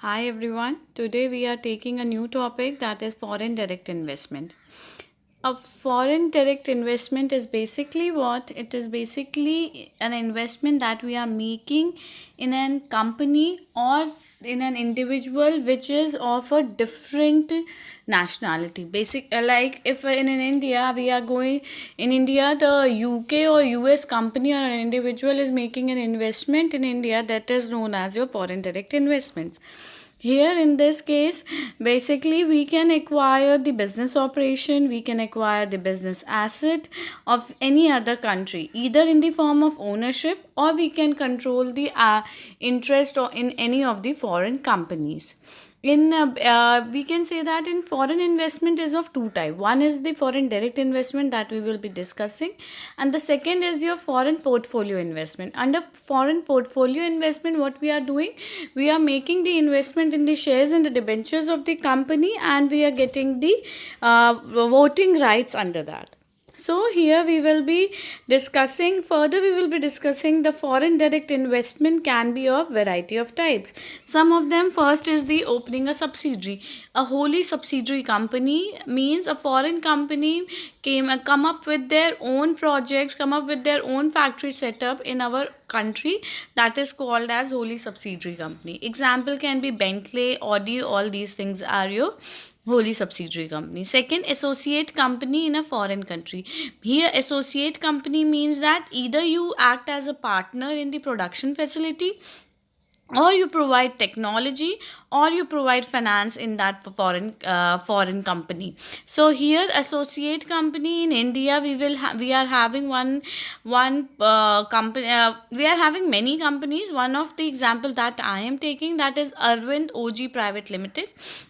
Hi everyone. Today we are taking a new topic, that is foreign direct investment. A foreign direct investment is basically what? It is basically an investment that we are making in a company or in an individual which is of a different nationality. Like if in India we are going in India, the UK or US company or an individual is making an investment in India, that is known as your foreign direct investments. Here in this case, basically we can acquire the business operation, we can acquire the business asset of any other country, either in the form of ownership, or we can control the interest or in any of the foreign companies. We can say that in foreign investment is of two type. One is the foreign direct investment that we will be discussing, and the second is your foreign portfolio investment. Under foreign portfolio investment, what we are doing, we are making the investment in the shares and the debentures of the company, and we are getting the voting rights under that. So here we will be discussing the foreign direct investment can be of variety of types. Some of them, first is the opening a subsidiary. A wholly subsidiary company means a foreign company come up with their own projects, come up with their own factory setup in our country, that is called as wholly subsidiary company. Example can be Bentley, Audi, all these things are your wholly subsidiary company. Second, associate company in a foreign country. Here associate company means that either you act as a partner in the production facility, or you provide technology, or you provide finance in that foreign company. So here associate company in India, we are having one company, we are having many companies. One of the example that I am taking, that is Arvind OG Private Limited.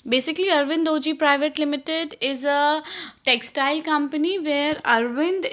Basically Arvind OG Private Limited is a textile company where Arvind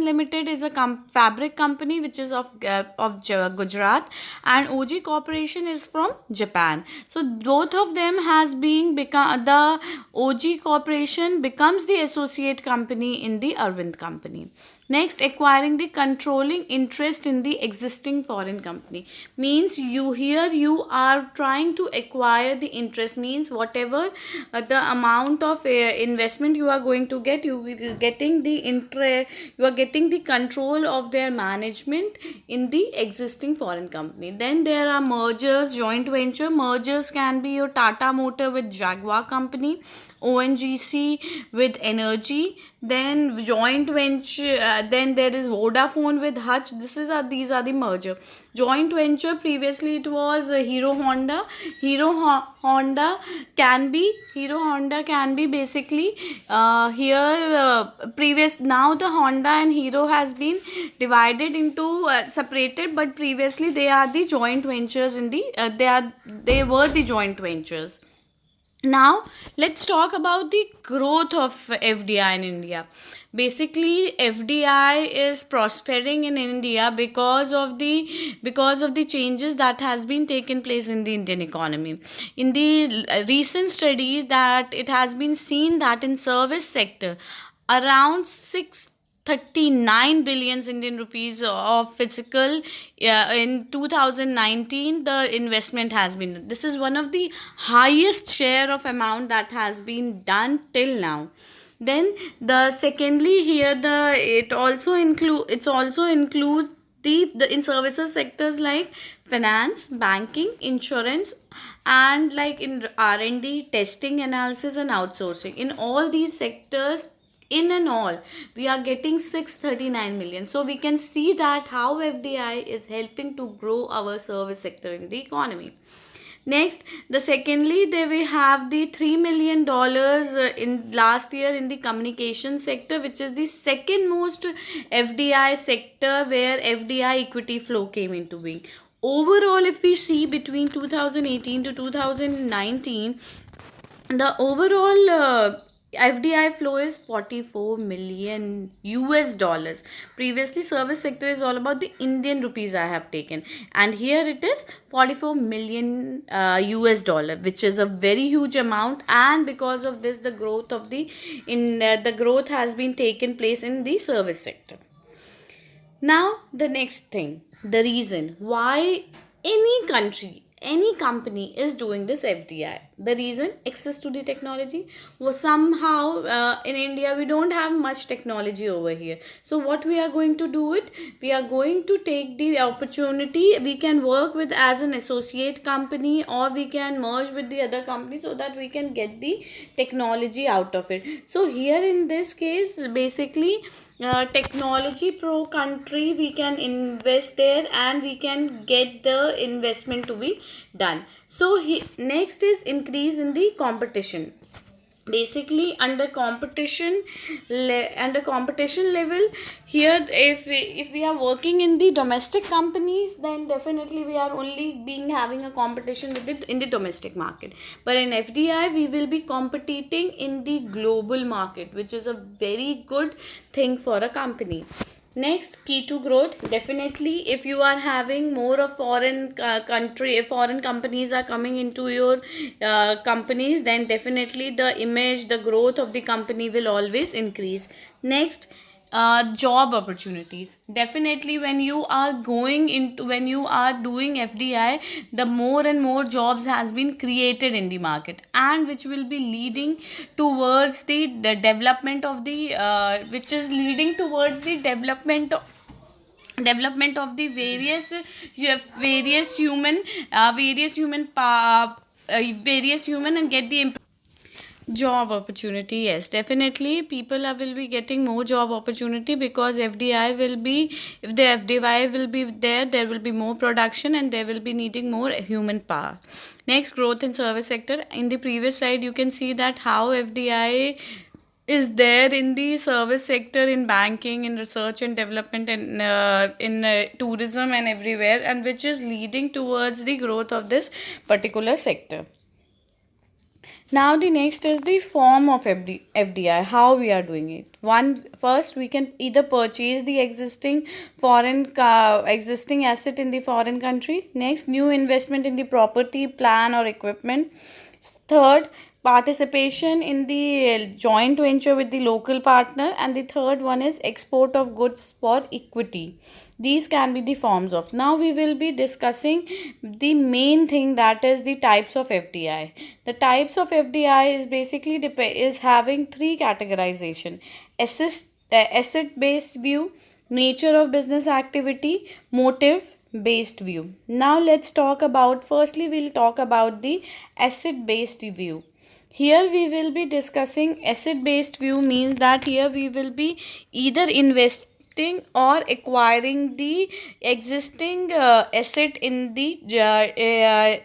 Limited is a fabric company which is of Gujarat, and OG Corporation is from Japan. So both of them has been become the OG Corporation becomes the associate company in the Arvind company. Next, acquiring the controlling interest in the existing foreign company means you are trying to acquire the interest, means whatever the amount of investment you are going to get, you will getting the interest, you are getting the control of their management in the existing foreign company. Then there are mergers, joint venture. Mergers can be your Tata Motor with Jaguar company, ONGC with Energy, then joint venture, then there is Vodafone with Hutch. These are the merger. Joint venture, previously it was Hero Honda. Hero Honda can be basically here previous now the Honda and Hero has been divided into separated, but previously they are the joint ventures in the they were the joint ventures. Now let's talk about the growth of FDI in India. Basically FDI is prospering in India because of the changes that has been taken place in the Indian economy. In the recent studies, that it has been seen that in service sector, around 639 billions Indian rupees of physical, in 2019 the investment has been. This is one of the highest share of amount that has been done till now. Then the secondly here the it's also includes the in services sectors like finance, banking, insurance, and like in R&D, testing, analysis, and outsourcing. In all these sectors, in and all, we are getting 639 million. So we can see that how FDI is helping to grow our service sector in the economy. Next, the secondly, they we have the $3 million in last year in the communication sector, which is the second most FDI sector where FDI equity flow came into being. Overall, if we see between 2018 to 2019, the overall FDI flow is 44 million US dollars. Previously, service sector is all about the Indian rupees I have taken, and here it is 44 million US dollar, which is a very huge amount. And because of this, the growth has been taken place in the service sector. Now, the next thing, the reason why any country, any company is doing this FDI. The reason, access to the technology was somehow in India we don't have much technology over here. So what we are going to do it, we are going to take the opportunity. We can work with as an associate company, or we can merge with the other company so that we can get the technology out of it. So here in this case, basically technology pro country, we can invest there and we can get the investment to be done. So next is increase in the competition. Basically under under competition level, here if we are working in the domestic companies, then definitely we are only being having a competition with it in the domestic market. But in FDI we will be competing in the global market, which is a very good thing for a company. Next, key to growth. Definitely, if you are having more of foreign country, if foreign companies are coming into your companies, then definitely the image, the growth of the company will always increase. Next, job opportunities. Definitely, when you are doing FDI, the more and more jobs has been created in the market, and which will be leading towards the development of the which is leading towards the development of the various various human various human and get the job opportunity. Yes, definitely people will be getting more job opportunity, because FDI will be, if the FDI will be there, there will be more production and there will be needing more human power. Next, growth in service sector. In the previous slide you can see that how FDI is there in the service sector, in banking, in research and development, and in tourism and everywhere, and which is leading towards the growth of this particular sector. Now the next is the form of FDI, how we are doing it. First we can either purchase the existing asset in the foreign country. Next, new investment in the property, plan or equipment. Third, participation in the joint venture with the local partner. And the third one is export of goods for equity. These can be the forms of. Now we will be discussing the main thing, that is the types of FDI. The types of FDI is basically is having three categorization: asset based view, nature of business activity, motive based view. Now let's talk about, firstly we'll talk about the asset based view. Here we will be discussing asset based view, means that here we will be either investing or acquiring the existing asset in the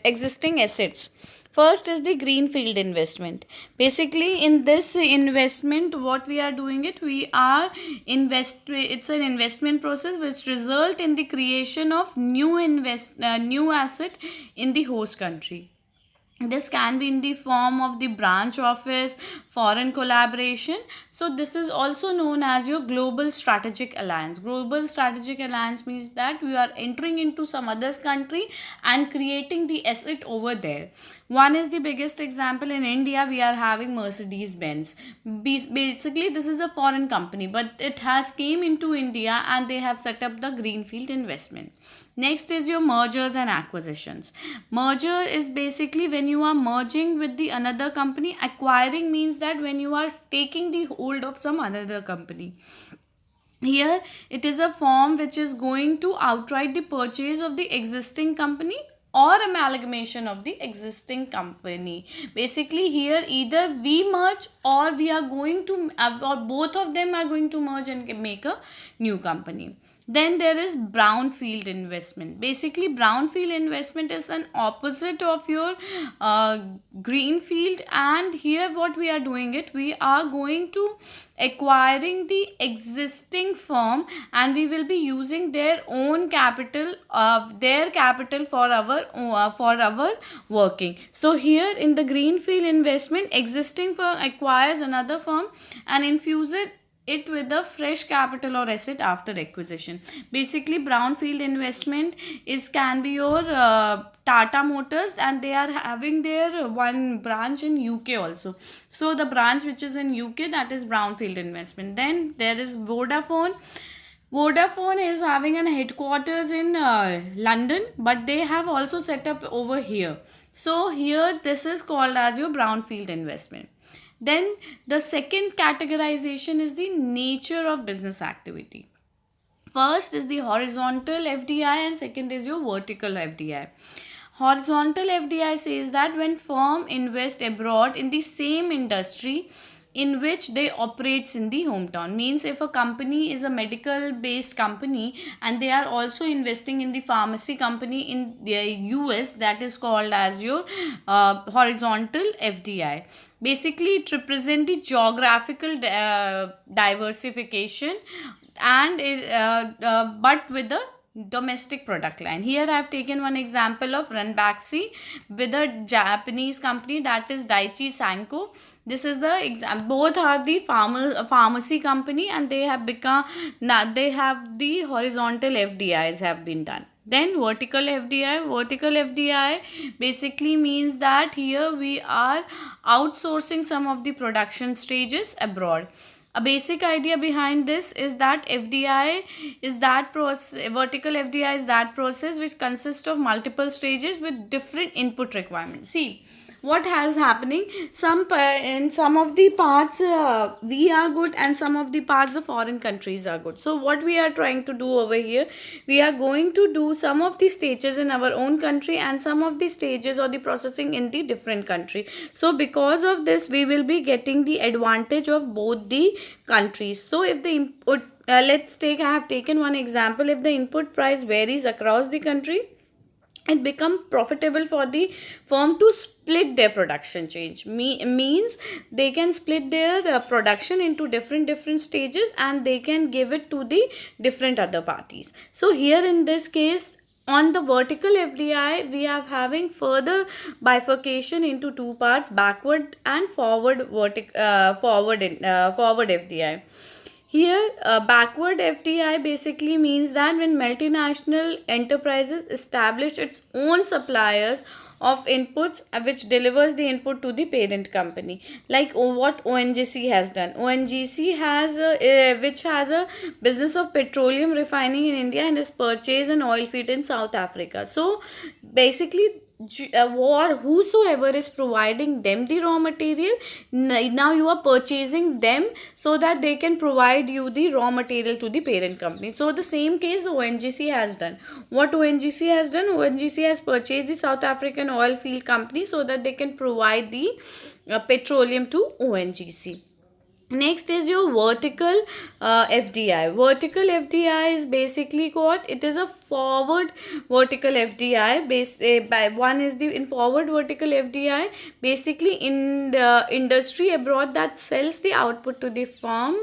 existing assets. First is the greenfield investment. Basically, in this investment, what we are doing it, we are it's an investment process which result in the creation of new asset in the host country. This can be in the form of the branch office, foreign collaboration. So this is also known as your global strategic alliance. Global strategic alliance means that we are entering into some other country and creating the asset over there. One is the biggest example. In India we are having Mercedes Benz. Basically this is a foreign company, but it has came into India and they have set up the greenfield investment. Next is your mergers and acquisitions. Merger is basically when you are merging with the another company. Acquiring means that when you are taking the hold of some another company. Here it is a form which is going to outright the purchase of the existing company or amalgamation of the existing company. Basically here either we merge or we are going to or both of them are going to merge and make a new company. Then there is brownfield investment. Basically brownfield investment is an opposite of your greenfield, and here what we are doing it, we are going to acquiring the existing firm and we will be using their own capital for our working. So here in the greenfield investment, existing firm acquires another firm and infuses it with a fresh capital or asset after acquisition. Basically brownfield investment is can be your Tata Motors, and they are having their one branch in UK also. So the branch which is in UK, that is brownfield investment. Then there is Vodafone. Vodafone is having an headquarters in London, but they have also set up over here. So here this is called as your brownfield investment. Then the second categorization is the nature of business activity. First is the horizontal FDI and second is your vertical FDI. Horizontal FDI says that when firm invest abroad in the same industry in which they operates in the hometown, means if a company is a medical based company and they are also investing in the pharmacy company in the US, that is called as your horizontal FDI. Basically it represents the geographical diversification and but with a domestic product line. Here I have taken one example of Ranbaxy with a Japanese company, that is Daiichi Sankyo. This is the example. Both are the pharmacy company and they have become, now they have the horizontal FDIs have been done. Then vertical FDI basically means that here we are outsourcing some of the production stages abroad. A basic idea behind this is that FDI is that process, vertical FDI is that process which consists of multiple stages with different input requirements. See, what has happening, in some of the parts we are good and some of the parts the foreign countries are good. So what we are trying to do over here, we are going to do some of the stages in our own country and some of the stages or the processing in the different country. So because of this we will be getting the advantage of both the countries. So if the input, let's take, I have taken one example, if the input price varies across the country, it become profitable for the firm to split their production change. Means they can split their production into different stages and they can give it to the different other parties. So here in this case, on the vertical FDI we are having further bifurcation into two parts, backward and forward forward FDI. Here, backward FDI basically means that when multinational enterprises establish its own suppliers of inputs which delivers the input to the parent company, like what ONGC has done. ONGC has which has a business of petroleum refining in India and is purchased an oil field in South Africa. So basically or whosoever is providing them the raw material, now you are purchasing them so that they can provide you the raw material to the parent company. So the same case the ONGC has done. What ONGC has done, ONGC has purchased the South African oil field company so that they can provide the petroleum to ONGC. Next is your vertical FDI. Vertical FDI is basically what? It is a forward vertical FDI. By one is the in forward vertical FDI. Basically in the industry abroad that sells the output to the firm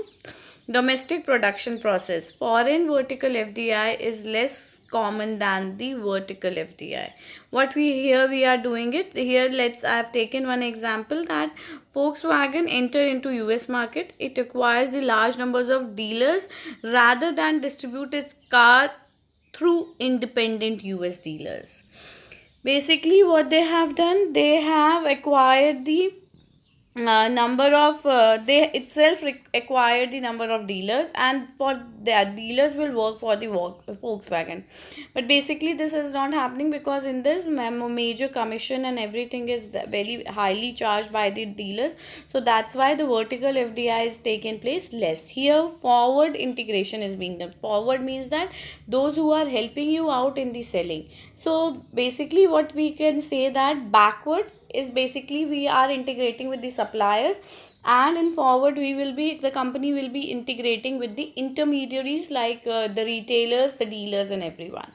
domestic production process. Foreign vertical FDI is less common than the vertical FDI. What we are doing it here. I have taken one example that Volkswagen enter into US market. It acquires the large numbers of dealers rather than distribute its car through independent US dealers. Basically what they have done, they have acquired the number of they itself acquired the number of dealers, and for their dealers will work for the Volkswagen. But basically this is not happening because in this major commission and everything is very highly charged by the dealers. So that's why the vertical FDI is taken place less. Here forward integration is being done. Forward means that those who are helping you out in the selling. So basically what we can say that backward is basically we are integrating with the suppliers, and in forward the company will be integrating with the intermediaries like the retailers, the dealers and everyone.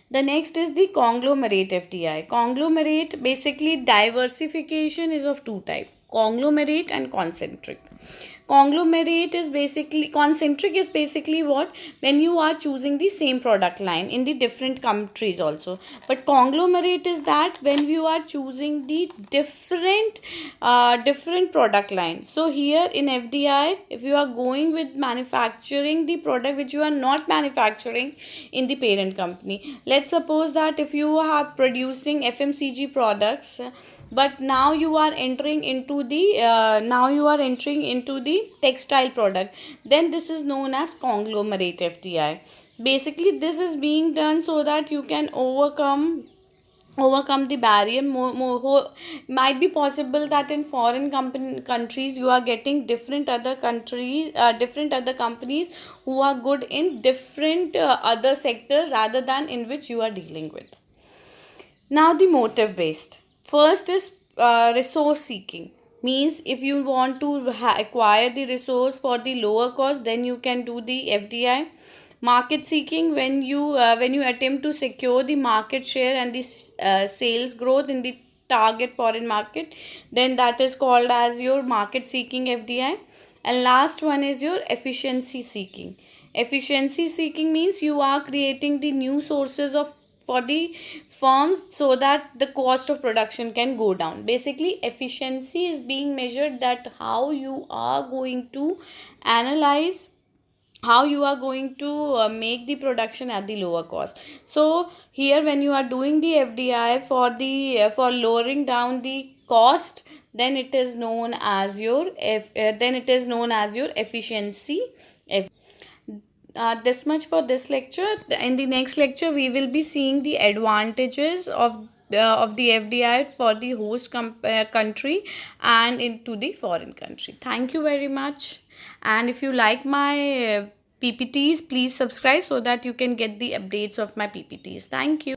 The next is the conglomerate FDI. Conglomerate, basically diversification is of two types, conglomerate and concentric. Conglomerate is basically, concentric is basically what, when you are choosing the same product line in the different countries also. But conglomerate is that when you are choosing the different product line. So here in FDI, if you are going with manufacturing the product which you are not manufacturing in the parent company, let's suppose that if you are producing FMCG products but now you are entering into the textile product, then this is known as conglomerate FDI. Basically this is being done so that you can overcome the barrier. Might be possible that in foreign countries you are getting different other companies who are good in different other sectors rather than in which you are dealing with. Now the motive based. First is resource seeking. Means if you want to acquire the resource for the lower cost, then you can do the FDI. Market seeking, when you attempt to secure the market share and the sales growth in the target foreign market, then that is called as your market seeking FDI. And last one is your efficiency seeking. Efficiency seeking means you are creating the new sources of for the firms so that the cost of production can go down. Basically efficiency is being measured, that how you are going to analyze, how you are going to make the production at the lower cost. So here when you are doing the FDI for the for lowering down the cost, then it is known as your efficiency. This much for this lecture. In the next lecture we will be seeing the advantages of the FDI for the host country and into the foreign country. Thank you very much, and if you like my PPTs, please subscribe so that you can get the updates of my PPTs. Thank you.